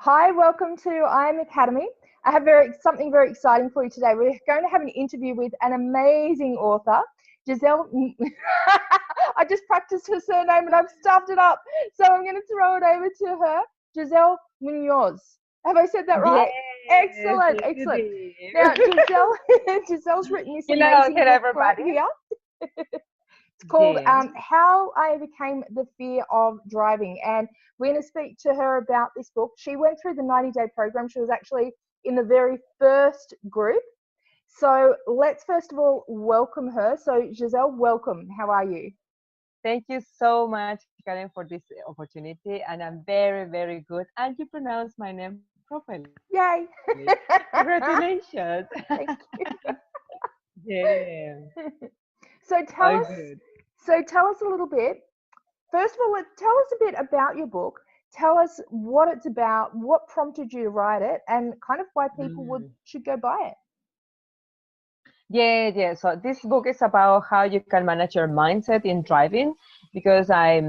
Hi, welcome to I.am Academy. I have something very exciting for you today. We're going to have an interview with an amazing author, Gisell. I just practiced her surname and I've stuffed it up, so I'm going to throw it over to her, Gisell Munoz. Have I said that right? Yes, Excellent, yes, you excellent. Now, did. Gisell's written this Hello, amazing hello, book right everybody. here. It's called Yes. How I Overcame the Fear of Driving. And we're going to speak to her about this book. She went through the 90-day program. She was actually in the very first group. So let's first of all welcome her. So Gisell, welcome. How are you? Thank you so much, Karen, for this opportunity. And I'm very, very good. And you pronounce my name properly. Yay. Congratulations. Thank you. Yeah, So all good. tell us a little bit. First of all, tell us a bit about your book. Tell us what it's about, what prompted you to write it, and kind of why people Mm. should go buy it. Yeah, yeah. So this book is about how you can manage your mindset in driving because I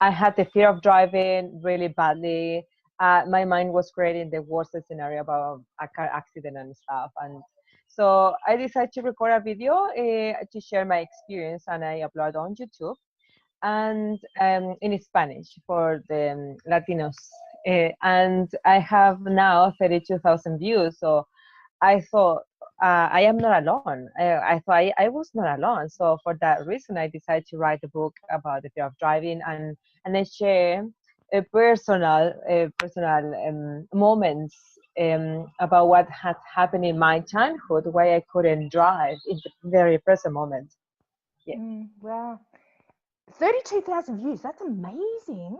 had the fear of driving really badly. My mind was creating the worst scenario about a car accident and stuff. And so I decided to record a video to share my experience, and I upload on YouTube and in Spanish for the Latinos. And I have now 32,000 views. So I thought I am not alone. I thought I was not alone. So for that reason, I decided to write a book about the fear of driving, and I share personal moments about what had happened in my childhood, why I couldn't drive in the very present moment. Yeah. Wow. 32,000 views. That's amazing.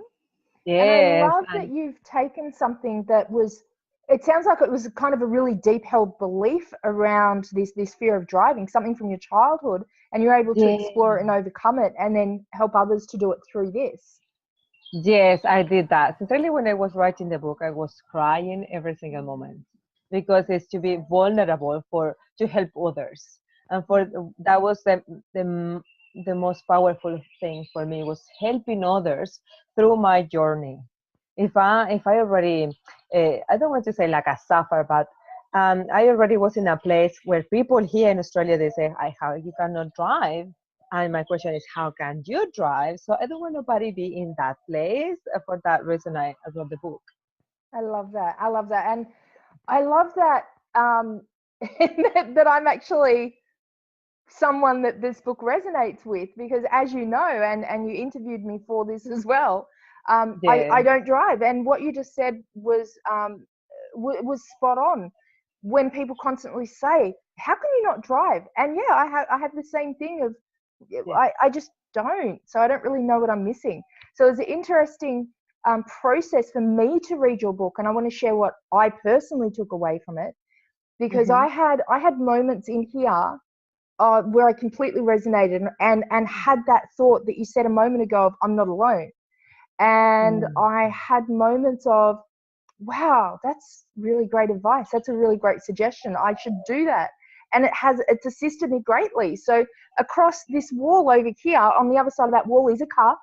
And I Yes, love that and you've taken something that was, it sounds like it was kind of a really deep held belief around this fear of driving, something from your childhood, and you're able to yeah. explore it and overcome it and then help others to do it through this. Yes, I did that. Sincerely, when I was writing the book, I was crying every single moment because it's to be vulnerable for to help others, and for that was the most powerful thing for me was helping others through my journey. If I already I don't want to say like I suffer, but I already was in a place where people here in Australia they say, "I how you cannot drive." And my question is, how can you drive? So I don't want nobody be in that place. For that reason, I wrote the book. I love that. I love that. And I love that that I'm actually someone that this book resonates with, because as you know, and you interviewed me for this as well, I Yeah, don't drive, and what you just said was spot on. When people constantly say, how can you not drive? And yeah, I have the same thing of yeah. I just don't, so I don't really know what I'm missing. So it's an interesting process for me to read your book, and I want to share what I personally took away from it, because Mm-hmm. I had moments in here where I completely resonated and had that thought that you said a moment ago of I'm not alone. And Mm. I had moments of, wow, that's really great advice. That's a really great suggestion. I should do that. And it's assisted me greatly. So across this wall over here, on the other side of that wall is a car.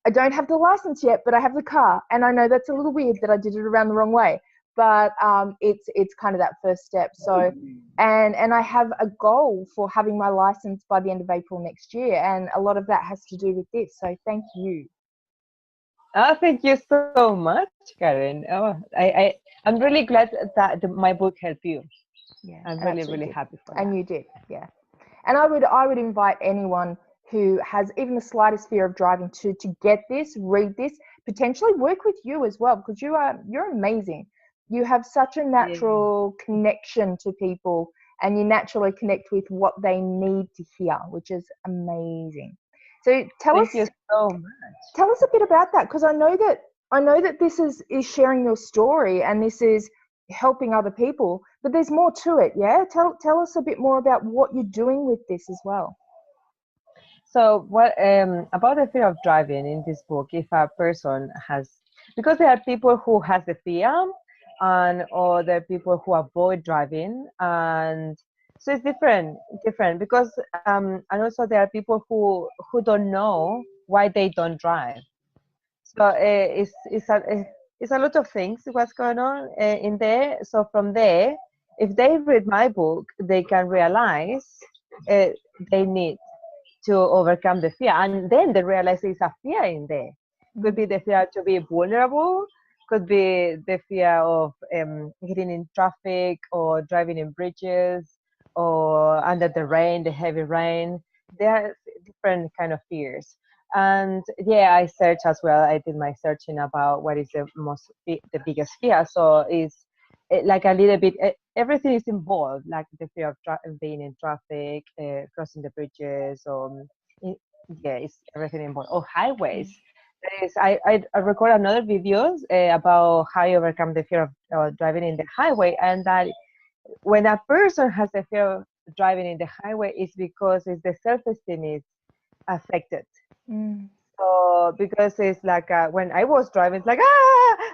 I don't have the license yet, but I have the car. And I know that's a little weird that I did it around the wrong way, but it's kind of that first step. So, and I have a goal for having my license by the end of April next year, and a lot of that has to do with this. So thank you. Oh, thank you so much, Karen. Oh, I'm really glad that my book helped you. Yeah, I'm it really, really absolutely did. happy for And that. you did, yeah. And I would invite anyone who has even the slightest fear of driving to get this, read this, potentially work with you as well, because you're amazing. You have such a Yeah. natural connection to people, and you naturally connect with what they need to hear, which is amazing. So Thank you so much. tell us a bit about that, because I know that this is sharing your story, and this is helping other people, but there's more to it. Yeah, tell us a bit more about what you're doing with this as well. So, what about the fear of driving in this book? If a person has, because there are people who has the fear, and or there are people who avoid driving, and so it's different because and also there are people who don't know why they don't drive. So it's a lot of things what's going on in there. So from there, if they read my book, they can realize uh, they need to overcome the fear, and then they realize there's a fear in there. Could be the fear to be vulnerable, could be the fear of getting in traffic or driving in bridges or under the rain, the heavy rain. There are different kind of fears. And yeah, I searched as well. I did my searching about what is the biggest fear. So it's like a little bit, everything is involved, like the fear of being in traffic, crossing the bridges, or yeah, it's everything involved. Or highways. I record another videos about how you overcome the fear of driving in the highway, and that when a person has the fear of driving in the highway, it's because it's the self-esteem is affected. So because it's like when I was driving, it's like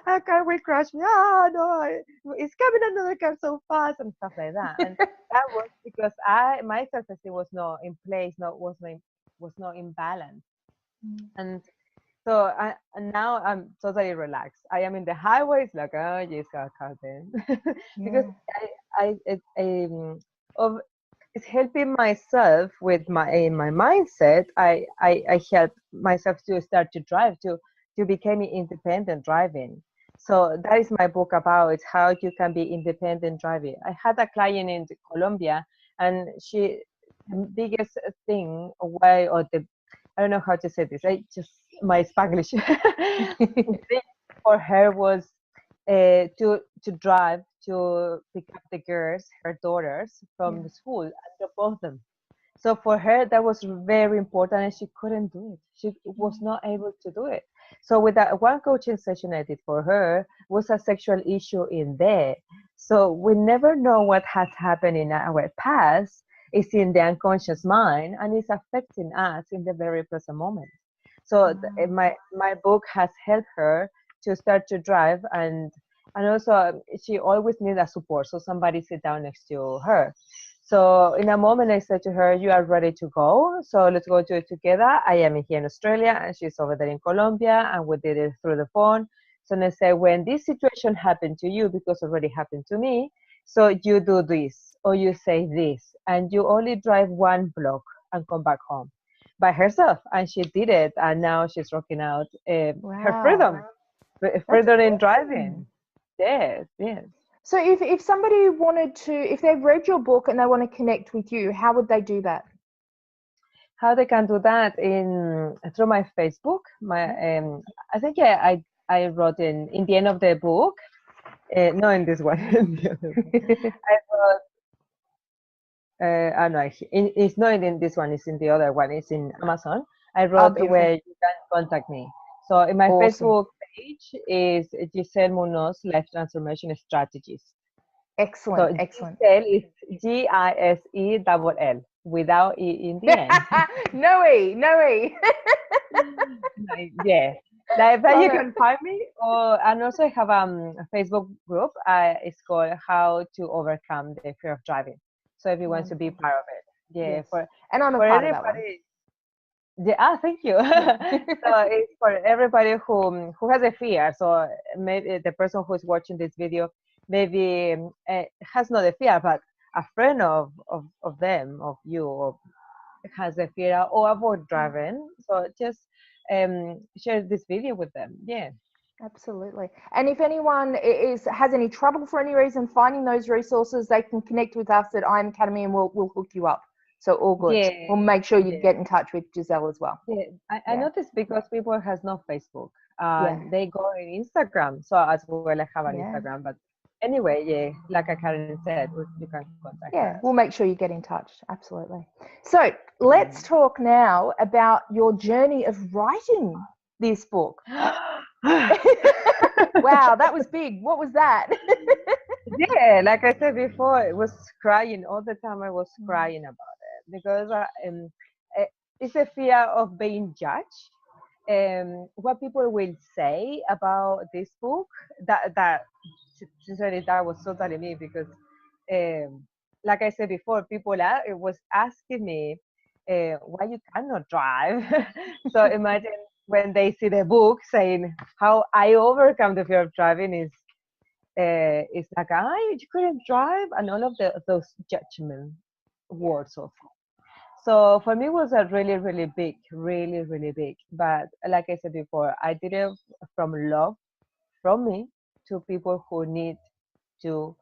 a car will crash me. No, it's coming another car so fast and stuff like that. And that was because my self-esteem was not in place, was not in balance. And so and now I'm totally relaxed. I am in the highways, like, oh, yes, car then. Because of it's helping myself with my mindset. I help myself to start to drive, to become independent driving. So that is my book about how you can be independent driving. I had a client in Colombia, and the biggest thing why, or the, I don't know how to say this. I just my Spanglish thing for her was to drive to pick up the girls, her daughters, from the school and drop off them. So for her, that was very important, and she couldn't do it. She was not able to do it. So with that one coaching session I did for her was a sexual issue in there. So we never know what has happened in our past. It's in the unconscious mind, and it's affecting us in the very present moment. So my book has helped her to start to drive, and also she always needs a support, so somebody sit down next to her. So in a moment I said to her, you are ready to go, so let's go do it together. I am here in Australia and she's over there in Colombia, and we did it through the phone. So I say, when this situation happened to you, because already happened to me, so you do this or you say this, and you only drive one block and come back home by herself. And she did it, and now she's rocking out her freedom in driving. Yes, yes. So if somebody wanted to, if they've read your book and they want to connect with you, how would they do that? How they can do that through my Facebook. I think I wrote in the end of the book. No, in this one. I wrote. No, it's not in this one. It's in the other one. It's in Amazon. I wrote where you can contact me. So in my Facebook page is Gisell Munoz Life Transformation Strategies. Excellent, so excellent. Gisell is Gisell without E in the end. No E, no E. Yeah. Like that you can find me, and also I have a Facebook group. It's called How to Overcome the Fear of Driving. So if you want to be part of it, yes. And I'm a part of that one. Yeah, thank you. So it's for everybody who has a fear. So maybe the person who's watching this video maybe has not a fear, but a friend of them, of you, or has a fear or avoid driving. So just share this video with them. Yeah. Absolutely. And if anyone has any trouble for any reason finding those resources, they can connect with us at i.am Academy, and we'll hook you up. So all good. Yeah. We'll make sure you get in touch with Gisell as well. Yeah, I noticed because people has no Facebook. They go on Instagram. So as well, I have an Instagram. But anyway, yeah, like Karen said, you can contact us. We'll make sure you get in touch. Absolutely. So let's talk now about your journey of writing this book. Wow, that was big. What was that? Yeah, like I said before, it was crying all the time. I was crying about it because it's a fear of being judged. What people will say about this book, that sincerely, that was totally me, because like I said before, people was asking me why you cannot drive. So imagine when they see the book saying how I overcome the fear of driving is it's like, you couldn't drive, and all of those judgment words of. So for me, it was a really, really big, really, really big. But like I said before, I did it from love from me to people who need to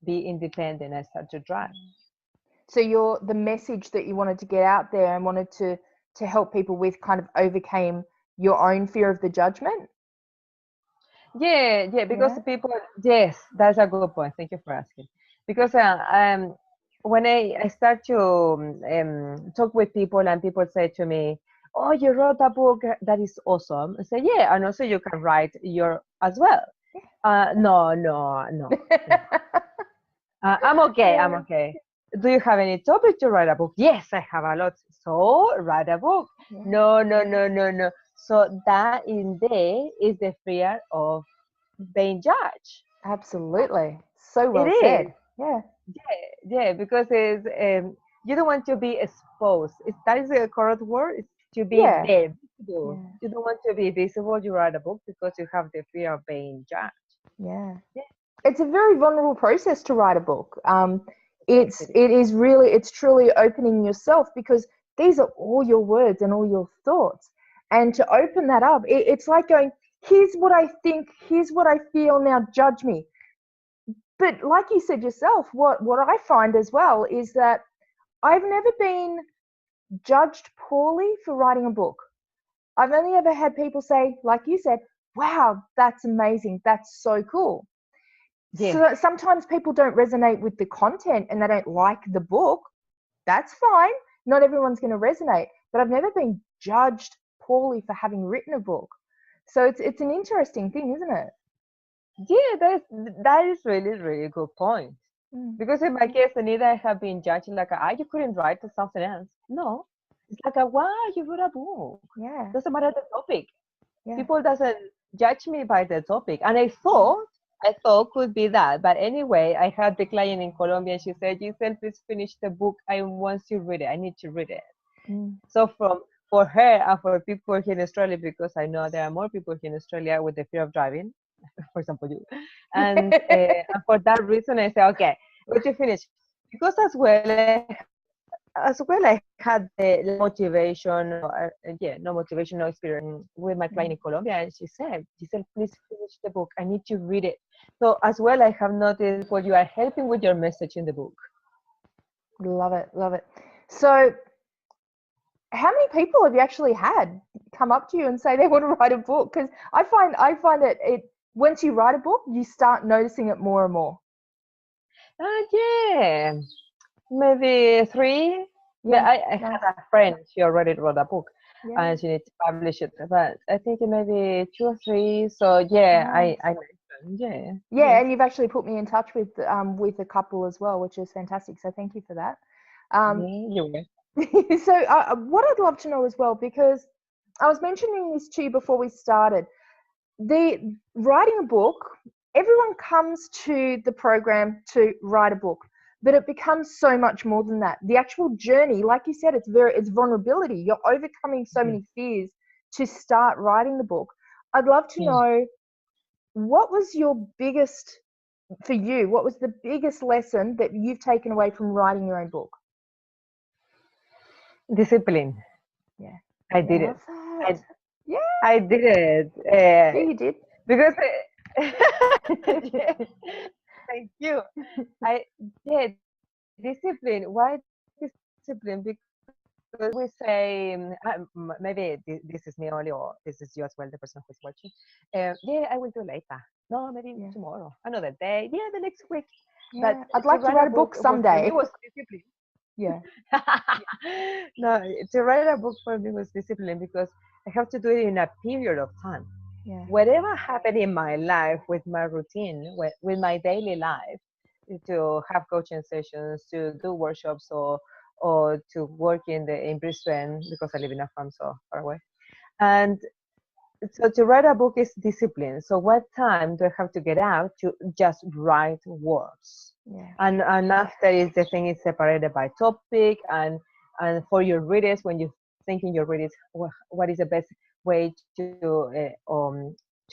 be independent and start to drive. So the message that you wanted to get out there and wanted to help people with kind of overcame your own fear of the judgment? Yeah, because people, yes, that's a good point. Thank you for asking. Because when I start to talk with people and people say to me, oh, you wrote a book that is awesome. I say, yeah, and also you can write your as well. No. I'm okay. Do you have any topic to write a book? Yes, I have a lot. So write a book. Yeah. No. So that in there is the fear of being judged. Absolutely. So well said. Yeah, because it's, you don't want to be exposed. That is the correct word. It's to be there, visible. You don't want to be visible. You write a book because you have the fear of being judged. Yeah. It's a very vulnerable process to write a book. It's truly opening yourself, because these are all your words and all your thoughts. And to open that up, it's like going, here's what I think, here's what I feel, now judge me. But like you said yourself, what I find as well is that I've never been judged poorly for writing a book. I've only ever had people say, like you said, wow, that's amazing, that's so cool. Yeah. So sometimes people don't resonate with the content and they don't like the book. That's fine. Not everyone's going to resonate. But I've never been judged poorly for having written a book. So it's an interesting thing, isn't it? Yeah, that is really, really good point. Because in my case, neither I have been judged like, you couldn't write something else. No. It's like, wow, you wrote a book. Yeah. Doesn't matter the topic. Yeah. People doesn't judge me by the topic. And I thought could be that. But anyway, I had the client in Colombia and she said, Gisell, please finish the book. I want to read it. I need to read it. So for her and for people here in Australia, because I know there are more people here in Australia with the fear of driving, for example, you. And for that reason, I said, okay, let you finish. Because as well, I had the motivation, no motivation, no experience with my client in Colombia. And she said, Gisell, please finish the book. I need to read it. So as well, I have noticed what you are helping with your message in the book. Love it. So how many people have you actually had come up to you and say they want to write a book? Because I find that once you write a book, you start noticing it more and more. Yeah, maybe 3. Yeah, I had a friend. She already wrote a book, and she needs to publish it. But I think maybe 2 or 3. So yeah, I mentioned, yeah, and you've actually put me in touch with a couple as well, which is fantastic. So thank you for that. You're welcome. So what I'd love to know as well, because I was mentioning this to you before we started, the writing a book, everyone comes to the program to write a book, but it becomes so much more than that. The actual journey, like you said, it's vulnerability. You're overcoming so many fears to start writing the book. I'd love to know, what was your biggest, for you, what was the biggest lesson that you've taken away from writing your own book? Discipline. Yeah. I did it. I did it. Yeah, you did. Because thank you. Discipline. Why discipline? Because we say, maybe this is me only, or this is you as well, the person who's watching. I will do later. No, maybe tomorrow, another day. Yeah, the next week. Yeah, but I'd like to write a book someday. It was discipline. Yeah. No, to write a book for me was discipline, because I have to do it in a period of time. Yeah. Whatever happened in my life, with my routine, with my daily life, to have coaching sessions, to do workshops, or to work in Brisbane, because I live in a farm so far away. And so to write a book is discipline. So what time do I have to get out to just write words? Yeah. And after is the thing is separated by topic, and for your readers, when you're thinking your readers, what is the best way to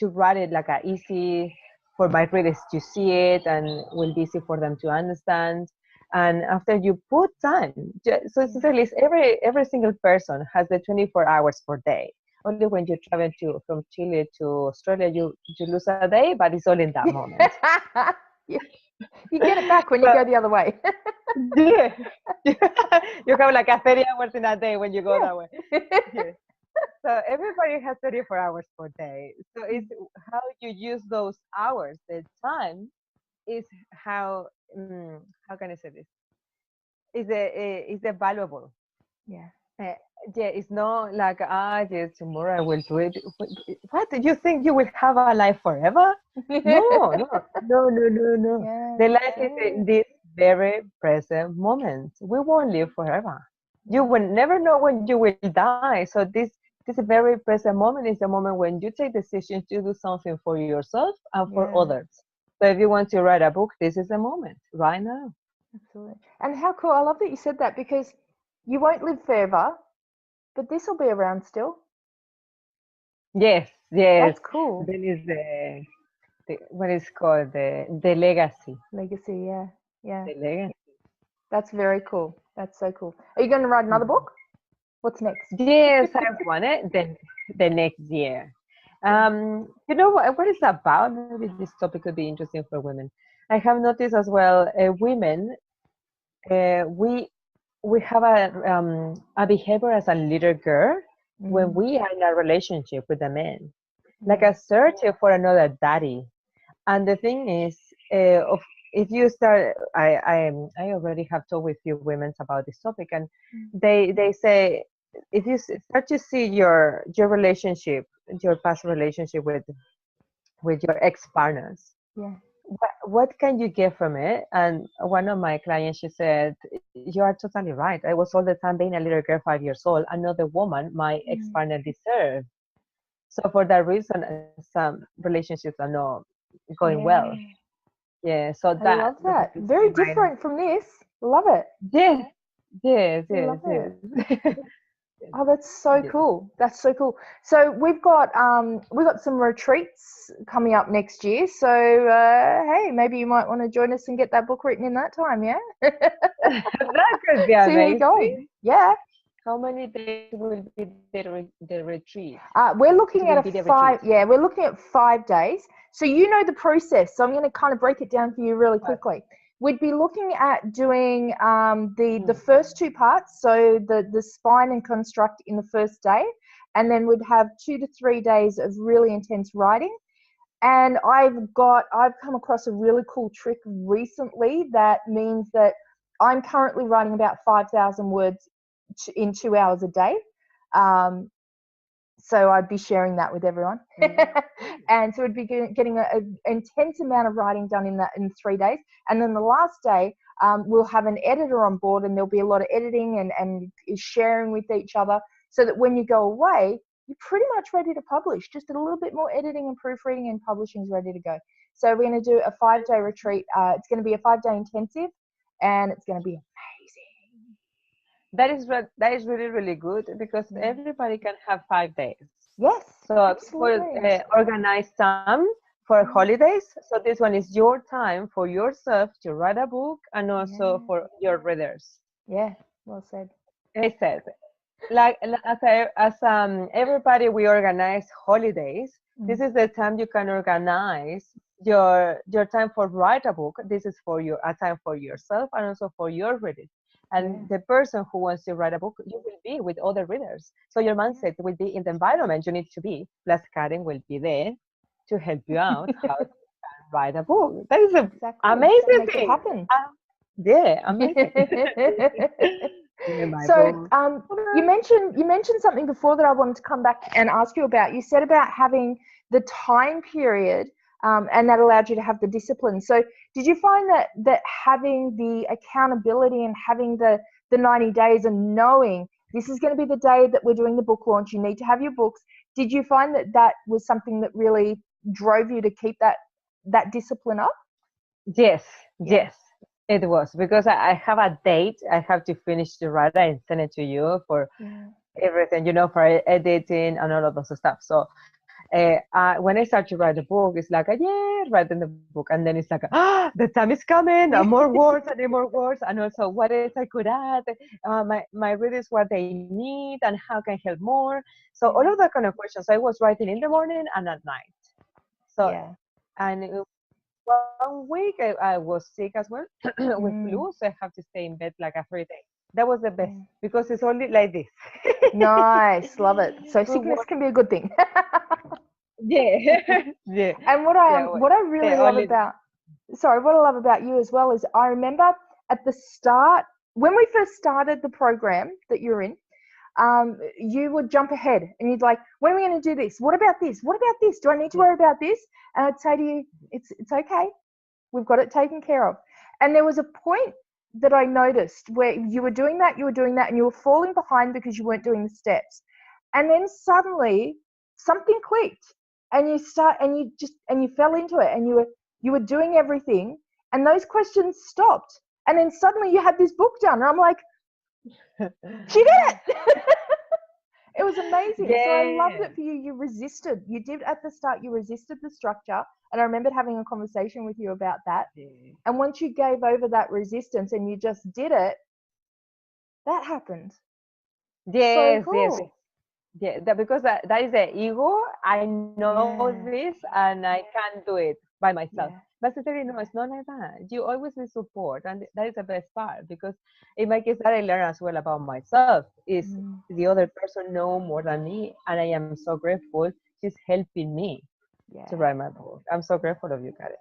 write it like a easy for my readers to see it, and will be easy for them to understand. And after you put time, so essentially it's every single person has the 24 hours per day. Only when you travel from Chile to Australia, you lose a day, but it's all in that moment. Yeah. You get it back when you go the other way. Yeah. You have like a 30 hours in a day when you go that way. Yeah. So everybody has 24 hours per day. So it's how you use those hours, the time, is how can I say this? Is the valuable. Yeah. Uh, yeah, it's not like yes, tomorrow I will do it. What do you think you will have a life forever? No. Yeah, The life is in this very present moment. We won't live forever. You will never know when you will die. So this very present moment is the moment when you take decisions to do something for yourself and for others. So if you want to write a book, this is the moment right now. Absolutely. And how cool. I love that you said that, because you won't live forever, but this will be around still. Yes. That's cool. Then is the what is called the legacy. Legacy, yeah. The legacy. That's very cool. That's so cool. Are you going to write another book? What's next? Yes, I want it. Then the next year. You know what it's about? Maybe this topic could be interesting for women. I have noticed as well, women, we have a behavior as a little girl when we are in a relationship with a man, like a search for another daddy. And the thing is, if you start, I already have talked with few women about this topic, and they say if you start to see your relationship, your past relationship with your ex partners, what can you get from it? And one of my clients, she said, "You are totally right. I was all the time being a little girl, 5 years old, another woman my ex partner deserved." So for that reason, some relationships are not going well. Yeah, so I love that. Very different from this. Love it. Yes. Love it. Oh, that's so cool. That's so cool. So we've got some retreats coming up next year. So hey, maybe you might want to join us and get that book written in that time, yeah? That could be See how you're amazing. going. Yeah. How many days will be the retreat? We're looking at we're looking at 5 days. So you know the process. So I'm going to kind of break it down for you really quickly. We'd be looking at doing the first 2 parts, so the spine and construct in the first day, and then we'd have 2 to 3 days of really intense writing. And I've come across a really cool trick recently that means that I'm currently writing about 5,000 words in 2 hours a day. So I'd be sharing that with everyone. And so we'd be getting an intense amount of writing done in 3 days. And then the last day, we'll have an editor on board, and there'll be a lot of editing and sharing with each other, so that when you go away, you're pretty much ready to publish. Just a little bit more editing and proofreading, and publishing is ready to go. So we're going to do a 5-day retreat. It's going to be a 5-day intensive, and it's going to be amazing. That is really, really good, because everybody can have 5 days. Yes. So absolutely. people organize time for holidays. So this one is your time for yourself to write a book, and also for your readers. Yeah, well said. I said, as everybody, we organize holidays. This is the time you can organize your time for write a book. This is for a time for yourself, and also for your readers. And the person who wants to write a book, you will be with other readers. So your mindset will be in the environment you need to be. Plus, Karen will be there to help you out how to write a book. That is an amazing Make thing. It happen. Amazing. So you mentioned something before that I wanted to come back and ask you about. You said about having the time period, and that allowed you to have the discipline. So did you find that having the accountability and having the 90 days and knowing this is going to be the day that we're doing the book launch, you need to have your books, did you find that was something that really drove you to keep that discipline up? Yes, it was, because I have a date. I have to finish the writer and send it to you for everything, you know, for editing and all of those stuff. So when I start to write a book, it's like, yeah, writing the book. And then it's like, the time is coming, and more words, and then more words. And also, what else I could add? My readers, what they need, and how can I help more? So all of that kind of questions. I was writing in the morning and at night. So, Yeah. and 1 week I was sick as well with flu. So I have to stay in bed like a 3 days. That was the best because it's only like this. Nice. Love it. So Good sickness work. can be a good thing. Yeah. Yeah. And what I really love about, sorry, what I love about you as well is I remember at the start, when we first started the program that you're in, you would jump ahead and you'd like, when are we going to do this? What about this? What about this? Do I need to worry about this? And I'd say to you, it's okay. We've got it taken care of. And there was a point that I noticed where you were doing that, and you were falling behind because you weren't doing the steps. And then suddenly something clicked and you fell into it, and you were doing everything, and those questions stopped. And then suddenly you had this book done. And I'm like, she did it. It was amazing. Yeah. So I loved it for you. You resisted. You did at the start, you resisted the structure. And I remembered having a conversation with you about that. Yeah. And once you gave over that resistance and you just did it, that happened. Yes, So yes. cool. Yeah, because that is the ego. I know this and I can do it by myself. Yeah. But sincerely, no, it's not like that. You always need support, and that is the best part. Because in my case, that I learned as well about myself is the other person know more than me, and I am so grateful. She's helping me to Yeah. write my book. I'm so grateful of you, Karen.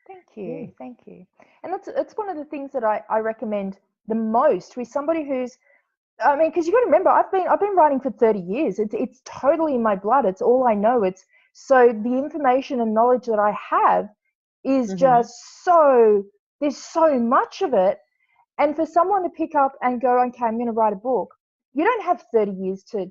Thank Yeah. you. Thank you. And it's one of the things that I recommend the most with somebody who's, I mean, because you got to remember, I've been writing for 30 years. It's totally in my blood. It's all I know. It's so the information and knowledge that I have is just so, there's so much of it. And for someone to pick up and go, okay, I'm going to write a book, you don't have 30 years to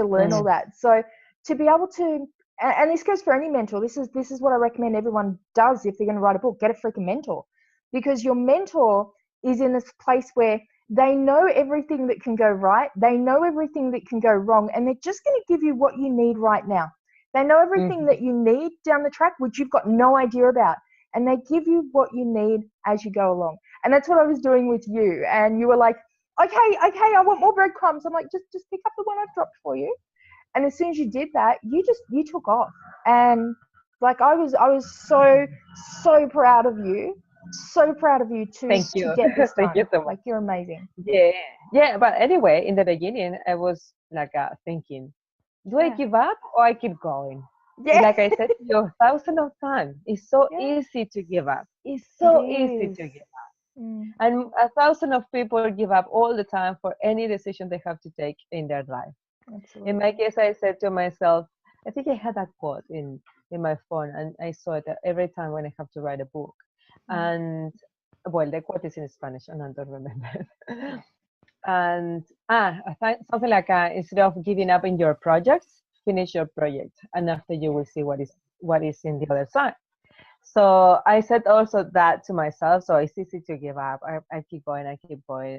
learn all that. So to be able to, and this goes for any mentor, this is what I recommend everyone does if they're going to write a book: get a freaking mentor, because your mentor is in this place where they know everything that can go right, they know everything that can go wrong, and they're just going to give you what you need right now. They know everything that you need down the track, which you've got no idea about, and they give you what you need as you go along. And that's what I was doing with you. And you were like, okay, I want more breadcrumbs. I'm like, just pick up the one I've dropped for you. And as soon as you did that, you took off. And like I was so proud of you. So proud of you Thank to you. get this Thank you done. so much. Like, you're amazing. Yeah. Yeah. But anyway, in the beginning, I was like thinking, do I Yeah. give up or I keep going? Yeah. Like I said to you 1,000 of times, it's so Yeah. easy to give up. It's It so easy is. to give up. Mm, And 1,000 of people give up all the time for any decision they have to take in their life. In my absolutely. case, I said to myself, I think I had that quote in my phone, and I saw it every time when I have to write a book. And well, the quote is in Spanish, and I don't remember. Yeah. And I think something like instead of giving up in your projects, finish your project, and after you will see what is in the other side. So I said also that to myself. So it's easy to give up. I keep going,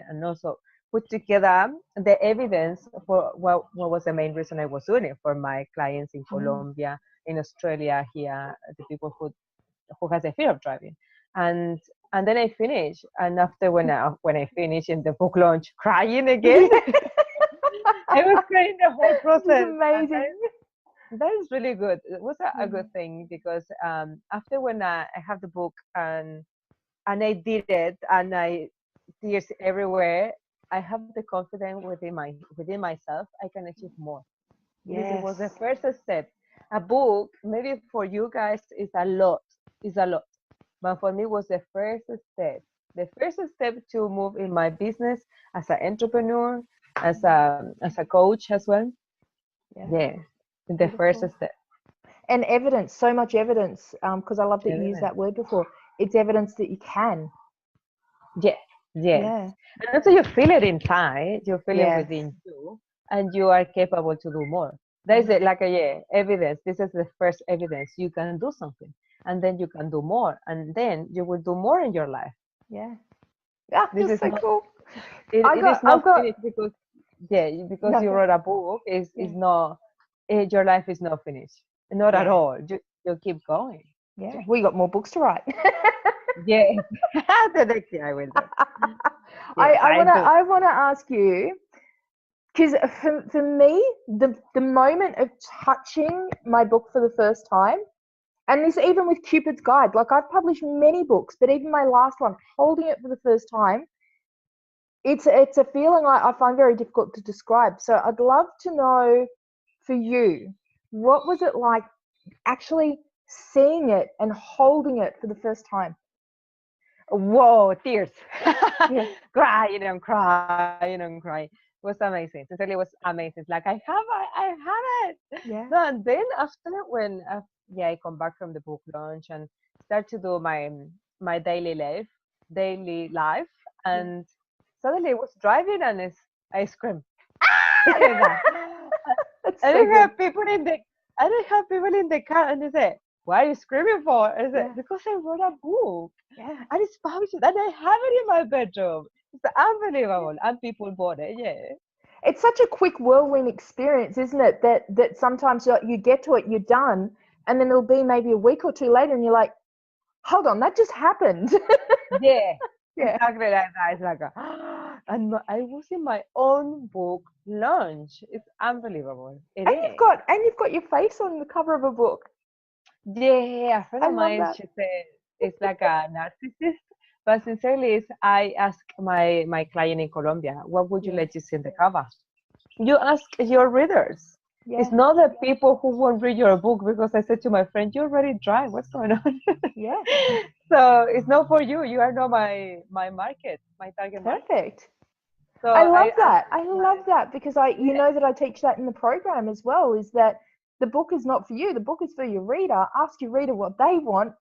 and also put together the evidence for what was the main reason I was doing it for my clients in Colombia, in Australia, here, the people who has a fear of driving, and then I finish. And after when I finish in the book launch, crying again. I was crying the whole This is process, and amazing. that is really good. It was a Yeah. good thing because after when I have the book and I did it and I tears everywhere, I have the confidence within myself. I can achieve more because it was the Yes. first step. A book maybe for you guys is a lot, but for me was the first step. The first step to move in my business as an entrepreneur, as a coach as well. Yeah. Yeah, the first Beautiful. step. And evidence, so much evidence, because I love that you used Evidence. that word before. It's evidence that you can. Yes, yes. Yeah. And also you feel it inside, you feel it Yes. within you, and you are capable to do more. That is Yeah. it, like evidence. This is the first evidence. You can do something, and then you can do more, and then you will do more in your life. Yeah. Ah, This that's is so not. cool. It is I've not got finished because. Yeah, because you Nothing. wrote a book is not your life is not finished. Not at Yeah. all. You keep going. Yeah. We got more books to write. Yes. The next thing I will do. Yes, I wanna ask you, because for me, the moment of touching my book for the first time, and this even with Cupid's Guide, like I've published many books, but even my last one, holding it for the first time, it's a feeling I find very difficult to describe. So I'd love to know for you, what was it like actually seeing it and holding it for the first time? Whoa, tears. Yeah. Crying and crying and crying. It was amazing. Sincerely, it was amazing. It's like I have it. Yeah. No, and then after when I come back from the book launch and start to do my daily life, Yeah. and suddenly I was driving and I screamed like that. That's I so don't good. have people in the I don't have people in the car, and they say, "What are you screaming for?" I said, Yeah. "Because I wrote a book." Yeah. And it's published and I have it in my bedroom. It's unbelievable. And people bought it, yeah. It's such a quick whirlwind experience, isn't it? That sometimes you get to it, you're done, and then it'll be maybe a week or two later, and you're like, hold on, that just happened. Yeah, Yeah. exactly like that. It's like, and I was in my own book launch. It's unbelievable. It is. And you've got your face on the cover of a book. Yeah, a friend I of love mine, that. she said it's like a narcissist. But sincerely, I ask my client in Colombia, what would you Yeah. let you see in the cover? You ask your readers. It's Yeah. not the people who won't read your book because I said to my friend, "You're already dry. What's going on?" Yeah. So it's not for you. You are not my market, my target market. Perfect. So I love I ask that. I my love that because you yeah, know that I teach that in the program as well, is that the book is not for you. The book is for your reader. Ask your reader what they want,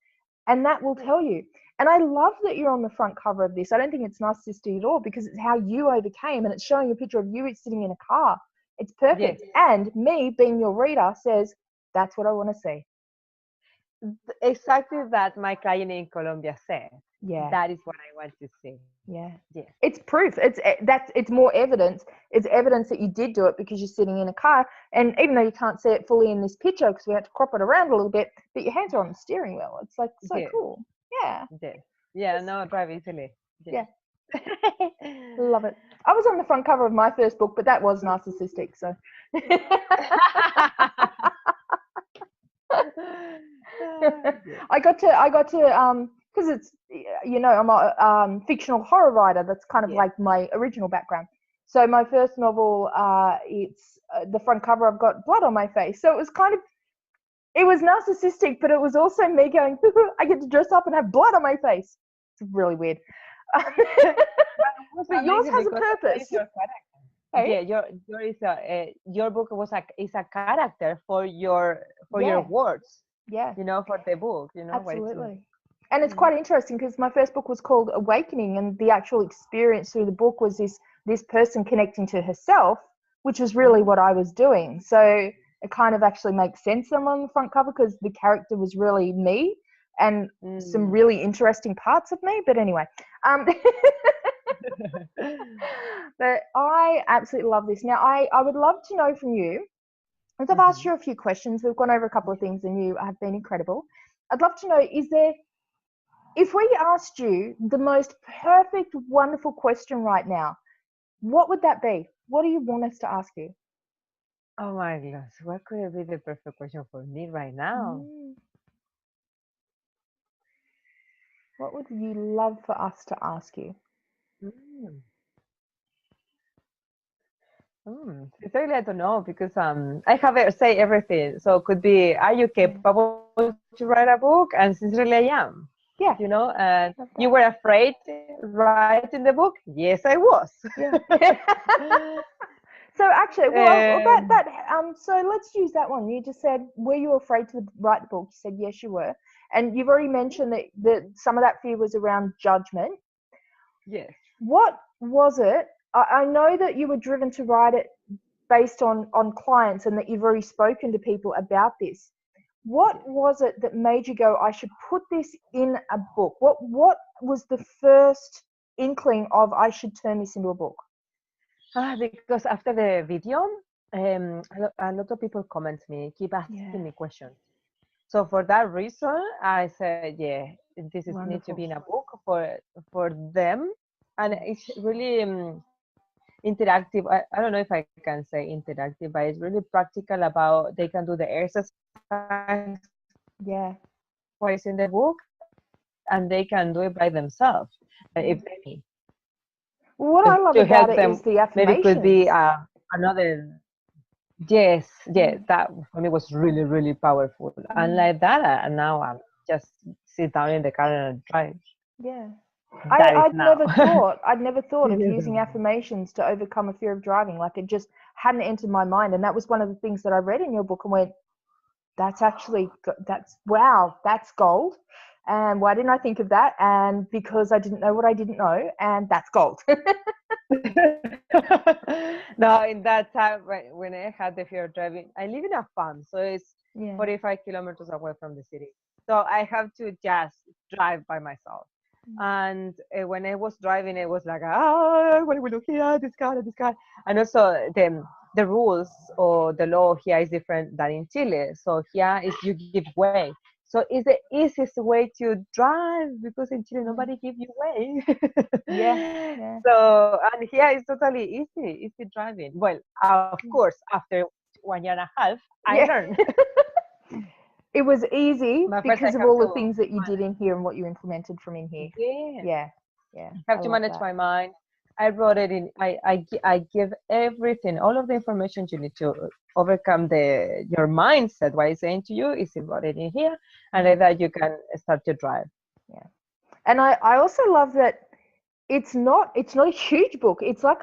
and that will tell you. And I love that you're on the front cover of this. I don't think it's narcissistic at all because it's how you overcame, and it's showing a picture of you sitting in a car. It's yes, perfect. And me being your reader says, that's what I want to see. exactly that my client in Colombia said. Yeah. That is what I want to see. Yeah. Yes, It's proof. It's more evidence. It's evidence that you did do it because you're sitting in a car. And even though you can't see it fully in this picture because we had to crop it around a little bit, but your hands are on the steering wheel. It's like so yes, cool. Yeah. yes. Yeah, no, drive easily. Yes. Yeah. Love it. I was on the front cover of my first book, but that was narcissistic. So Yes. I got to because it's I'm a fictional horror writer. That's kind of Yes. like my original background. So my first novel, it's the front cover. I've got blood on my face. So it was narcissistic, but it was also me going, I get to dress up and have blood on my face. It's really weird. Was But yours amazing has a because that is purpose. your character. Hey? Yeah, your is your book is a character for your Yeah, words. yeah. For the book. What it's meant. Absolutely. And it's Mm. quite interesting because my first book was called Awakening, and the actual experience through the book was this person connecting to herself, which was really Oh. what I was doing. So it kind of actually makes sense I'm on the front cover because the character was really me and some Mm. really interesting parts of me. But anyway, um, but I absolutely love this. Now, I would love to know from you, as I've asked Mhm. you a few questions, we've gone over a couple of things, and you have been incredible. I'd love to know, if we asked you the most perfect, wonderful question right now, what would that be? What do you want us to ask you? Oh my gosh, what could it be the perfect question for me right now? Mm, what would you love for us to ask you? Mm. Sincerely, I don't know because I have say everything. So it could be, are you Yeah. capable to write a book? And sincerely, I am. Yeah. And Love you that. were afraid writing the book? Yes, I was. Yeah. So actually, well, um, so let's use that one. You just said, were you afraid to write the book? You said yes, you were, and you've already mentioned that some of that fear was around judgment. yes. What was it? I know that you were driven to write it based on clients, and that you've already spoken to people about this. What Yes. was it that made you go, I should put this in a book? What was the first inkling of I should turn this into a book? Because after the video, a lot of people comment me, keep Yeah. asking me questions. So for that reason, I said, yeah, this is need to Wonderful. be in a book for them, and it's really interactive. I don't know if I can say interactive, but it's really practical about they can do the exercise Yeah. twice in the book, and they can do it by themselves if Yeah. they need What I love to help about it them. is the Maybe could be affirmations. another. Yes, yeah, Mm. that for me was really, really powerful. And Mm. like that, and now I'm just sit down in the car and drive. Yeah. That is I'd now. never thought of using affirmations to overcome a fear of driving. Like it just hadn't entered my mind. And that was one of the things that I read in your book and went, that's wow, that's gold. And why didn't I think of that? And because I didn't know what I didn't know, and that's gold. No, in that time when I had the fear of driving, I live in a farm, so it's Yeah. 45 kilometers away from the city. So I have to just drive by myself. And when I was driving, it was like, what are we looking at? This car, this car. And also the rules or the law here is different than in Chile. So here is you give way. So it's the easiest way to drive because in Chile nobody gives you way. Yeah. Yeah. So and here it's totally easy driving. Well, of course, after 1 year and a half, I Yeah. learned. It was easy But first, I because of have all the to things that you did in here and what you implemented from in here. yeah, Yeah. Yeah. I have to love manage that. my mind. I wrote it in. I give everything, all of the information you need to overcome your mindset. What I'm saying to you is wrote it in here, and like that you can start to drive. Yeah. And I also love that it's not a huge book. It's like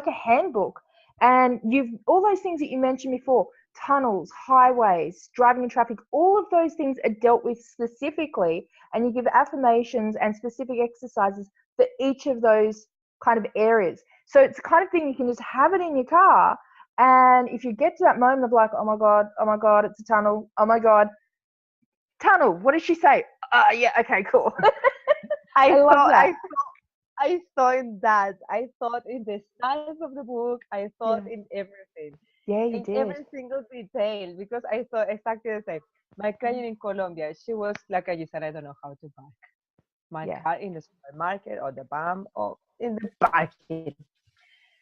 a handbook. And you've all those things that you mentioned before, tunnels, highways, driving in traffic, all of those things are dealt with specifically, and you give affirmations and specific exercises for each of those kind of areas. So it's the kind of thing you can just have it in your car, and if you get to that moment of like, oh my god, it's a tunnel, oh my god, tunnel, what did she say? Yeah, okay, cool. I I love thought that. I thought in that. I thought in the size of the book. I thought Yeah. in everything, Yeah, you in did. every single detail, because I thought exactly the same. My client in Colombia, she was like, you said, I don't know how to park my Yeah. car in the supermarket or the BAM or in the parking.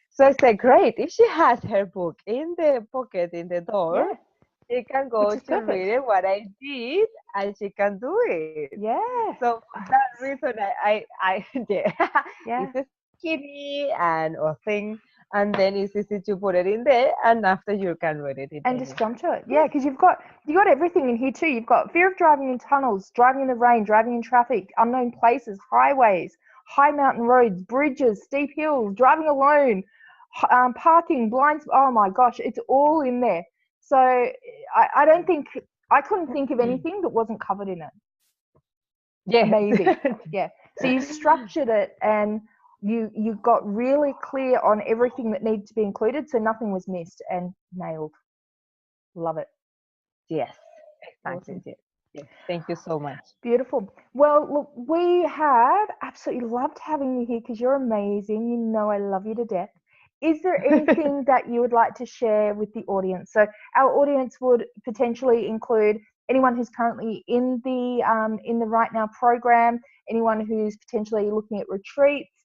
So I said, great. If she has her book in the pocket in the door, Yeah. she can Which go is to perfect. read it, what I did, and she can do it. Yeah. So for that reason, I yeah, Yeah. it's skinny and or thing, and then it's easy to put it in there, and after you can read it in And just any. jump to it. Yeah, Yes. because you got everything in here too. You've got fear of driving in tunnels, driving in the rain, driving in traffic, unknown places, highways, high mountain roads, bridges, steep hills, driving alone, parking, blinds. Oh my gosh, it's all in there. So I don't think I couldn't think of anything that wasn't covered in it. Yes. Amazing. Yeah. So you structured it and you got really clear on everything that needed to be included, so nothing was missed and nailed. Love it. Yes. Exactly. Awesome. Yes. Yes. Thank you so much. Beautiful. Well, look, we have absolutely loved having you here because you're amazing. You know I love you to death. Is there anything that you would like to share with the audience? So our audience would potentially include anyone who's currently in the Right Now program, anyone who's potentially looking at retreats,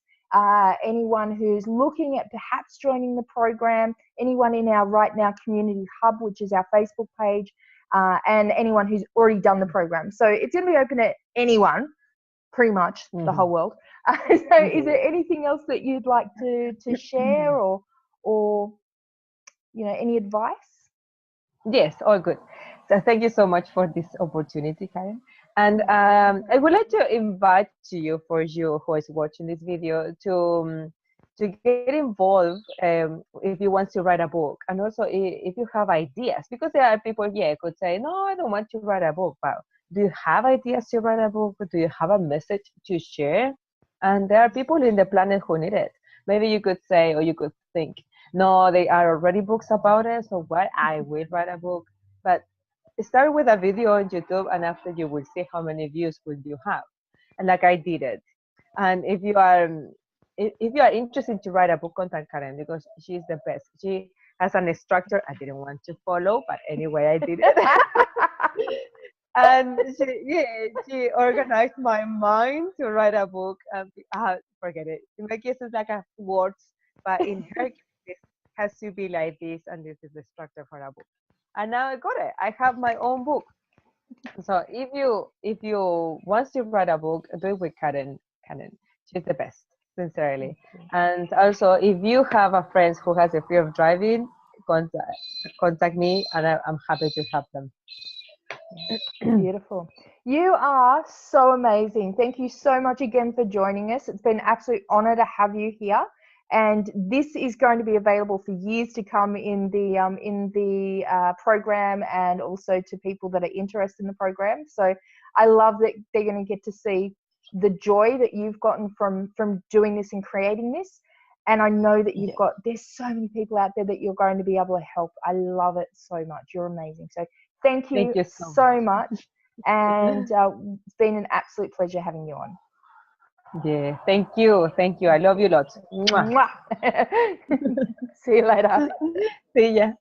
anyone who's looking at perhaps joining the program, anyone in our Right Now community hub, which is our Facebook page, and anyone who's already done the program. So it's going to be open to anyone, pretty much the whole world. So is there anything else that you'd like to share or any advice? Yes, all good. So thank you so much for this opportunity, Karen. And I would like to invite you, for you who is watching this video, to get involved if you want to write a book, and also if you have ideas, because there are people, could say, no, I don't want to write a book, but do you have ideas to write a book? Do you have a message to share? And there are people in the planet who need it. Maybe you could say, or you could think, no, they are already books about it, so why I will write a book? But start with a video on YouTube, and after you will see how many views will you have. And like I did it. And if you are if you are interested to write a book, contact Karen because she's the best. She has an structure I didn't want to follow, but anyway, I did it. And she organized my mind to write a book. Forget it. In my case, it's like a words, but in her case, it has to be like this, and this is the structure for a book. And now I got it. I have my own book. So if you want to write a book, do it with Karen. Karen, she's the best, sincerely. And also, if you have a friend who has a fear of driving, contact me, and I'm happy to help them. Beautiful. You are so amazing. Thank you so much again for joining us. It's been an absolute honor to have you here. And this is going to be available for years to come in the program, and also to people that are interested in the program. So I love that they're going to get to see the joy that you've gotten from doing this and creating this. And I know that there's so many people out there that you're going to be able to help. I love it so much. You're amazing. So thank you so much. And it's been an absolute pleasure having you on. Yeah, thank you. Thank you. I love you lots. Mwah. See you later. See ya.